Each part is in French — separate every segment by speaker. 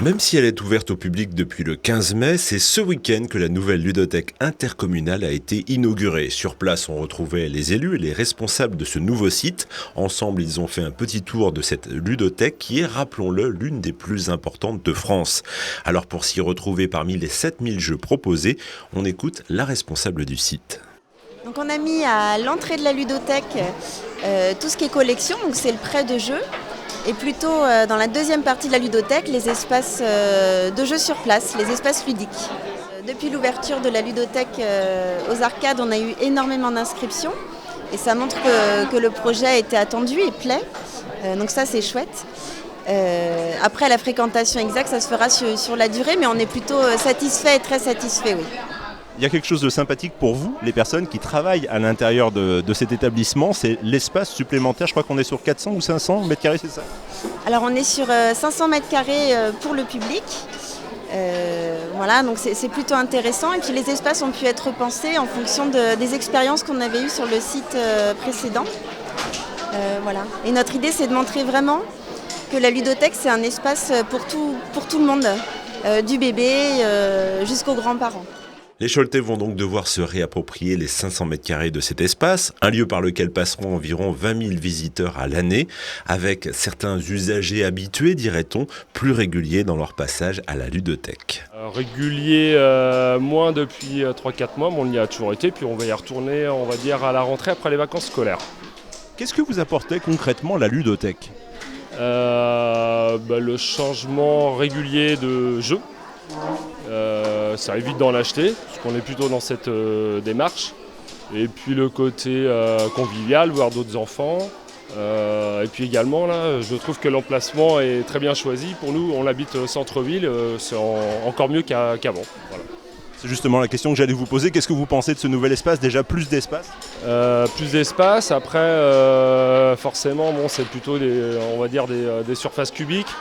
Speaker 1: Même si elle est ouverte au public depuis le 15 mai, c'est ce week-end que la nouvelle ludothèque intercommunale a été inaugurée. Sur place, on retrouvait les élus et les responsables de ce nouveau site. Ensemble, ils ont fait un petit tour de cette ludothèque qui est, rappelons-le, l'une des plus importantes de France. Alors pour s'y retrouver parmi les 7000 jeux proposés, on écoute la responsable du site.
Speaker 2: Donc on a mis à l'entrée de la ludothèque tout ce qui est collection, donc c'est le prêt de jeux. Et plutôt dans la deuxième partie de la ludothèque, les espaces de jeux sur place, les espaces ludiques. Depuis l'ouverture de la ludothèque aux arcades, on a eu énormément d'inscriptions et ça montre que le projet a été attendu et plaît. Donc ça c'est chouette. Après la fréquentation exacte, ça se fera sur la durée, mais on est plutôt satisfait et très satisfait, oui.
Speaker 3: Il y a quelque chose de sympathique pour vous, les personnes qui travaillent à l'intérieur de cet établissement, c'est l'espace supplémentaire. Je crois qu'on est sur 400 ou 500 mètres carrés, c'est ça?
Speaker 2: Alors on est sur 500 mètres carrés pour le public. Voilà, donc c'est plutôt intéressant. Et puis les espaces ont pu être pensés en fonction des expériences qu'on avait eues sur le site précédent. Voilà. Et notre idée, c'est de montrer vraiment que la ludothèque, c'est un espace pour tout le monde, du bébé jusqu'aux grands-parents.
Speaker 1: Les Choletais vont donc devoir se réapproprier les 500 mètres carrés de cet espace, un lieu par lequel passeront environ 20 000 visiteurs à l'année, avec certains usagers habitués, dirait-on, plus réguliers dans leur passage à la ludothèque.
Speaker 4: Régulier, moins depuis 3-4 mois, mais on y a toujours été, puis on va y retourner, on va dire, à la rentrée après les vacances scolaires.
Speaker 3: Qu'est-ce que vous apportez concrètement la ludothèque?
Speaker 4: Le changement régulier de jeu. Ça évite d'en acheter, parce qu'on est plutôt dans cette démarche. Et puis le côté convivial, voir d'autres enfants. Et puis également, là, je trouve que l'emplacement est très bien choisi. Pour nous, on habite au centre-ville, c'est encore mieux qu'avant. Voilà.
Speaker 3: C'est justement la question que j'allais vous poser. Qu'est-ce que vous pensez de ce nouvel espace? Déjà plus d'espace?
Speaker 4: Plus d'espace. Après, forcément, c'est plutôt des surfaces cubiques.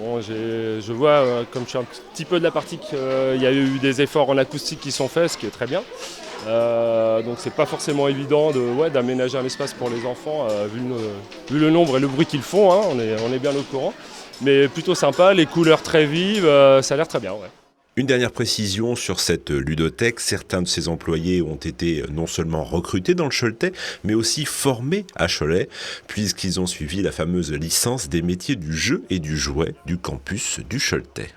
Speaker 4: Bon, je vois, comme je suis un petit peu de la partie, qu'il y a eu des efforts en acoustique qui sont faits, ce qui est très bien. Donc c'est pas forcément évident d'aménager un espace pour les enfants, vu le nombre et le bruit qu'ils font, hein, on est bien au courant. Mais plutôt sympa, les couleurs très vives, ça a l'air très bien. Ouais.
Speaker 1: Une dernière précision sur cette ludothèque, certains de ses employés ont été non seulement recrutés dans le Choletais, mais aussi formés à Cholet, puisqu'ils ont suivi la fameuse licence des métiers du jeu et du jouet du campus du Choletais.